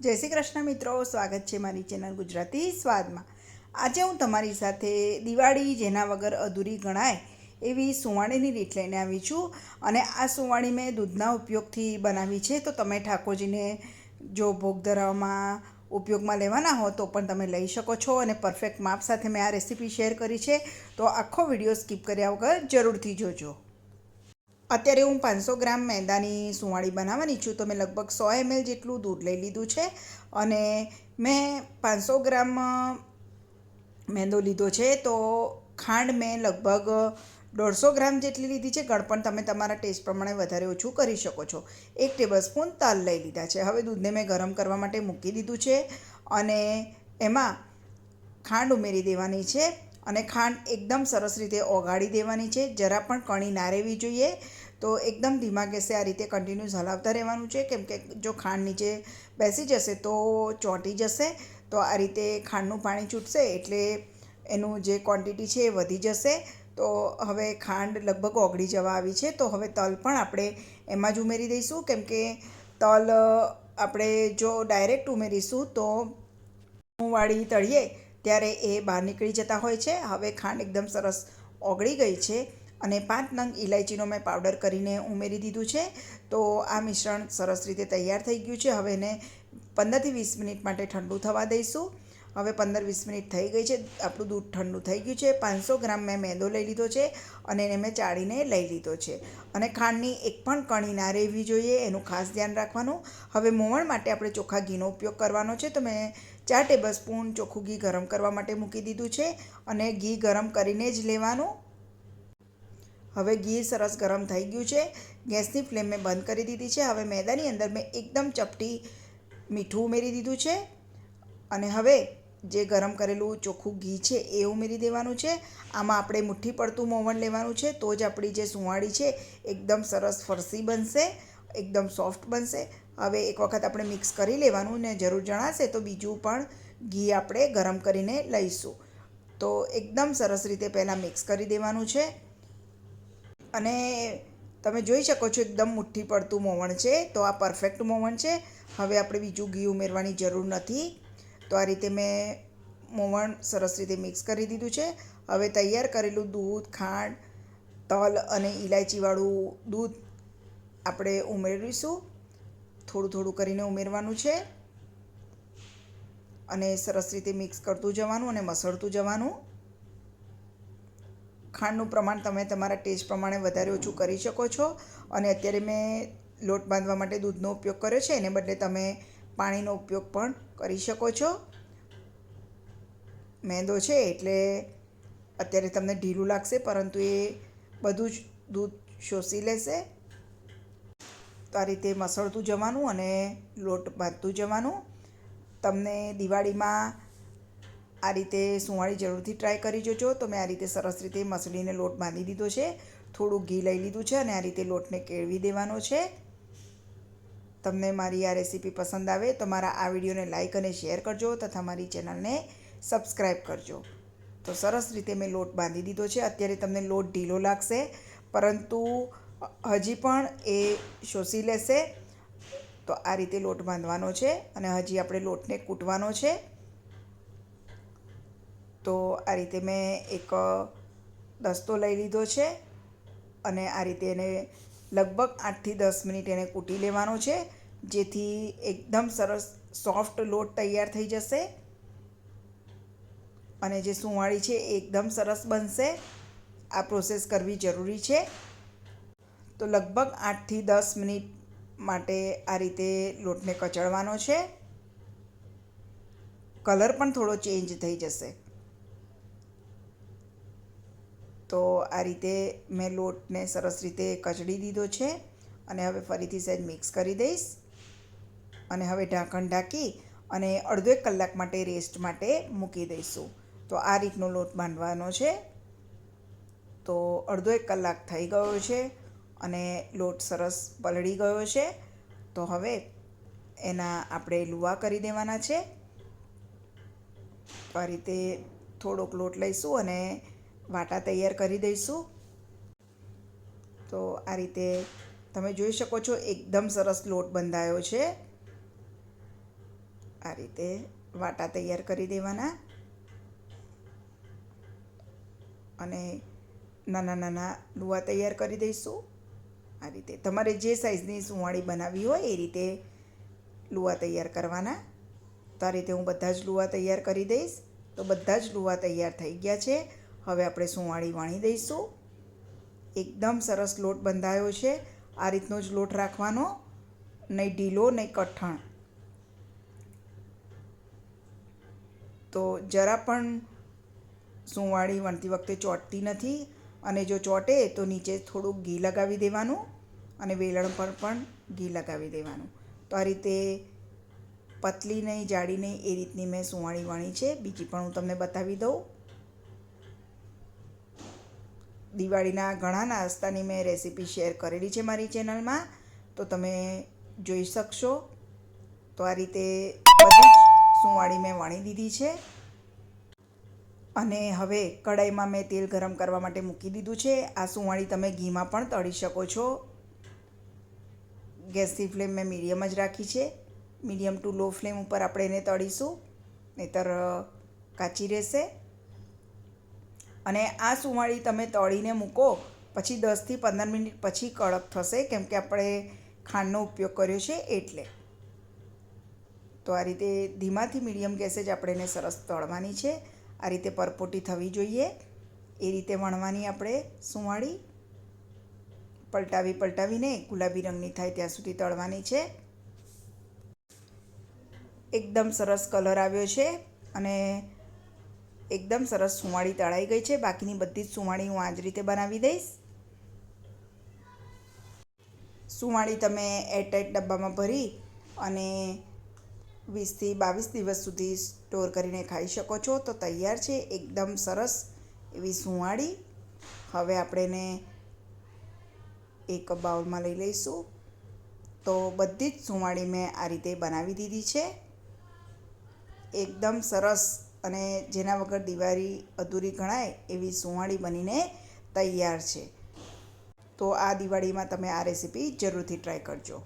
જય શ્રી કૃષ્ણ મિત્રો, સ્વાગત છે મારી ચેનલ ગુજરાતી સ્વાદમાં। આજે હું તમારી સાથે દિવાળી જેના વગર અધૂરી ગણાય એવી સુંવાળીની રીત લઈને આવી છું। અને આ સુંવાળી મેં દૂધના ઉપયોગથી બનાવી છે, તો તમે ઠાકોરજીને જો ભોગ ધરાવવામાં ઉપયોગમાં લેવાના હો તો પણ તમે લઈ શકો છો। અને પરફેક્ટ માપ સાથે મેં આ રેસીપી શેર કરી છે, તો આખો વિડીયો સ્કીપ કર્યા વગર જરૂરથી જોજો। અત્યારે હું 500 ગ્રામ મેંદાની સુંવાળી બનાવવાની છું, તો મેં લગભગ 100 ml જેટલું દૂધ લઈ લીધું છે। અને મેં 500 ગ્રામ મેંદો લીધો છે, તો ખાંડ મેં લગભગ 150 ગ્રામ જેટલી લીધી છે। ગળપણ તમે તમારા ટેસ્ટ પ્રમાણે વધારે ઓછું કરી શકો છો। 1 ટેબલસ્પૂન તલ લઈ લીધા છે। હવે દૂધને મેં ગરમ કરવા માટે મૂકી દીધું છે અને એમાં ખાંડ ઉમેરી દેવાની છે અને ખાંડ એકદમ સરસ રીતે ઓગાળી દેવાની છે। જરા પણ કણી ના રહેવી જોઈએ, તો એકદમ ધીમા ગેસે આ રીતે કન્ટિન્યુઅસ હલાવતા રહેવાનું છે, કેમ કે જો ખાંડ નીચે બેસી જશે તો ચોંટી જશે। તો આ રીતે ખાંડનું પાણી છૂટશે એટલે એનું જે ક્વોન્ટિટી છે એ વધી જશે। તો હવે ખાંડ લગભગ ઓગળી જવા આવી છે, તો હવે તલ પણ આપણે એમાં જ ઉમેરી દઈશું, કેમ કે તલ આપણે જો ડાયરેક્ટ ઉમેરીશું તો વાળી તળીએ ત્યારે એ બહાર નીકળી જતા હોય છે। હવે ખાંડ એકદમ સરસ ઓગળી ગઈ છે અને 5 નંગ ઇલાયચીનો મેં પાવડર કરીને ઉમેરી દીધું છે। તો આ મિશ્રણ સરસ રીતે તૈયાર થઈ ગયું છે। હવે એને 15 થી 20 મિનિટ માટે ઠંડુ થવા દઈશું। હવે 15-20 મિનિટ થઈ ગઈ છે, આપણું દૂધ ઠંડુ થઈ ગયું છે। 500 ગ્રામ મેં મેંદો લઈ લીધો છે અને એને મેં ચાળીને લઈ લીધો છે અને ખાંડની એક પણ કણી ના રહેવી જોઈએ, એનું ખાસ ધ્યાન રાખવાનું। હવે મોવણ માટે આપણે ચોખ્ખા ઘીનો ઉપયોગ કરવાનો છે, તો મેં 4 ટેબલસ્પૂન ચોખ્ખું ઘી ગરમ કરવા માટે મૂકી દીધું છે અને ઘી ગરમ કરીને જ લેવાનું। હવે ઘી સરસ ગરમ થઈ ગયું છે, ગેસની ફ્લેમ મેં બંધ કરી દીધી છે। હવે મેંદાની અંદર મેં એકદમ ચપટી મીઠું ઉમેરી દીધું છે અને હવે જે ગરમ કરેલું ચોખ્ખું ઘી છે એ ઉમેરી દેવાનું છે। આમાં આપણે મુઠ્ઠી પડતું મોવણ લેવાનું છે, તો જ આપણી જે સુંવાળી છે એકદમ સરસ ફરસી બનશે, એકદમ સોફ્ટ બનશે। હવે એક વખત આપણે મિક્સ કરી લેવાનું, ને જરૂર જણાશે તો બીજું પણ ઘી આપણે ગરમ કરીને લઈશું। તો એકદમ સરસ રીતે પહેલાં મિક્સ કરી દેવાનું છે અને તમે જોઈ શકો છો એકદમ મુઠ્ઠી પડતું મોવણ છે, તો આ પરફેક્ટ મોવણ છે। હવે આપણે બીજું ઘી ઉમેરવાની જરૂર નથી। તો આ રીતે મેં મોવણ સરસ રીતે મિક્સ કરી દીધું છે। હવે તૈયાર કરેલું દૂધ, ખાંડ, તલ અને ઇલાયચીવાળું દૂધ આપણે ઉમેરીશું, થોડું થોડું કરીને ઉમેરવાનું છે અને સરસ રીતે મિક્સ કરતું જવાનું અને મસળતું જવાનું। ખાંડનું પ્રમાણ તમે તમારા ટેસ્ટ પ્રમાણે વધારે ઓછું કરી શકો છો। અને અત્યારે મેં લોટ બાંધવા માટે દૂધનો ઉપયોગ કર્યો છે, એને બદલે તમે પાણીનો ઉપયોગ પણ કરી શકો છો। મેંદો છે એટલે અત્યારે તમને ઢીલું લાગશે, પરંતુ એ બધું જ દૂધ શોષી લેશે। તો આ રીતે મસળતું જવાનું અને લોટ બાંધતું જવાનું। તમને દિવાળીમાં આ રીતે સુંવાળી જરૂરથી ટ્રાય કરી જોજો। તો મેં આ રીતે સરસ રીતે મસળીને લોટ બાંધી દીધો છે, થોડું ઘી લઈ લીધું છે અને આ રીતે લોટને કેળવી દેવાનો છે। તમને મારી આ રેસીપી પસંદ આવે તો મારા આ વિડીયોને લાઇક અને શેર કરજો તથા મારી ચેનલને સબસ્ક્રાઈબ કરજો। તો સરસ રીતે મેં લોટ બાંધી દીધો છે। અત્યારે તમને લોટ ઢીલો લાગશે, પરંતુ હજી પણ એ શોષી લેશે। તો આ રીતે લોટ બાંધવાનો છે અને હજી આપણે લોટને કૂટવાનો છે। તો આ રીતે મેં એક દસ્તો લઈ લીધો છે અને આ રીતે એને લગભગ 8 થી 10 મિનિટ એને કૂટી લેવાનો છે, જેથી એકદમ સરસ સોફ્ટ લોટ તૈયાર થઈ જશે અને જે સુંવાળી છે એ એકદમ સરસ બનશે। આ પ્રોસેસ કરવી જરૂરી છે। તો લગભગ 8 થી 10 મિનિટ માટે આ રીતે લોટને કચડવાનો છે। કલર પણ થોડો ચેન્જ થઈ જશે। તો આ રીતે મેં લોટને સરસ રીતે કચડી દીધો છે અને હવે ફરીથી સહેજ મિક્સ કરી દઈશ અને હવે ઢાંકણ ઢાંકી અને અડધો 1 કલાક માટે રેસ્ટ માટે મૂકી દઈશું। તો આ રીતનો લોટ બાંધવાનો છે। તો અડધો 1 કલાક થઈ ગયો છે અને લોટ સરસ પલળી ગયો છે। તો હવે એના આપણે લુવા કરી દેવાના છે। તો આ રીતે થોડોક લોટ લઈશું અને વાટા તૈયાર કરી દઈશું। તો આ રીતે તમે જોઈ શકો છો એકદમ સરસ લોટ બંધાયો છે। આ રીતે વાટા તૈયાર કરી દેવાના અને નાના નાના લુવા તૈયાર કરી દઈશું. આ રીતે તમારે જે સાઈઝની સુંવાળી બનાવવી હોય એ રીતે લુવા તૈયાર કરવાના. તો આ રીતે હું બધા જ લુવા તૈયાર કરી દઈશ. તો બધા જ લુવા તૈયાર થઈ ગયા છે. હવે આપણે સુંવાળી વણી દઈશું. એકદમ સરસ લોટ બંધાયો છે. આ રીતનો જ લોટ રાખવાનો, નહીં ઢીલો નહીં કઠણ. તો જરા પણ સુંવાળી વણતી વખતે ચોંટતી નથી, અને જો ચોંટે તો નીચે થોડુંક ઘી લગાવી દેવાનું અને વેલણ પર પણ ઘી લગાવી દેવાનું. તો આ રીતે પતલી નહીં જાડી નહીં એ રીતની મેં સુંવાળી વણી છે. બીજી પણ હું તમને બતાવી દઉં. દિવાળીના ઘણા નાસ્તાની મેં રેસીપી શેર કરેલી છે મારી ચેનલમાં, તો તમે જોઈ શકશો. તો આ રીતે બધી જ સુંવાળી મેં વણી દીધી છે. અને હવે કઢાઈમાં મેં તેલ ગરમ કરવા માટે મૂકી દીધું છે. આ સુંવાળી તમે ઘીમાં પણ તળી શકો છો. ગેસની ફ્લેમ મેં મીડિયમ જ રાખી છે. મીડિયમ ટુ લો ફ્લેમ ઉપર આપણે એને તળીશું, નહીંતર કાચી રહેશે. અને આ સુંવાળી તમે તળીને મૂકો પછી 10થી 15 મિનિટ પછી કડક થશે, કેમ કે આપણે ખાંડનો ઉપયોગ કર્યો છે એટલે. તો આ રીતે ધીમાથી મીડિયમ ગેસે જ આપણે એને સરસ તળવાની છે. આ રીતે પરપોટી થવી જોઈએ એ રીતે વણવાની આપણે સુંવાળી. પલટાવીને ગુલાબી રંગની થાય ત્યાં સુધી તળવાની છે. એકદમ સરસ કલર આવ્યો છે અને એકદમ સરસ સુંવાળી તળાઈ ગઈ છે. બાકીની બધી જ સુંવાળી હું આ જ રીતે બનાવી દઈશ. સુંવાળી તમે એરટાઈટ ડબ્બામાં ભરી અને 20થી 22 દિવસ સુધી સ્ટોર કરીને ખાઈ શકો છો. તો તૈયાર છે એકદમ સરસ એવી સુંવાળી. હવે આપણે એને એક બાઉલમાં લઈ લઈશું. તો બધી જ સુંવાળી મેં આ રીતે બનાવી દીધી છે. એકદમ સરસ અને જેના વગર દિવાળી અધૂરી ગણાય એવી સુંવાળી બનીને તૈયાર છે. તો આ દિવાળીમાં તમે આ રેસીપી જરૂરથી ટ્રાય કરજો.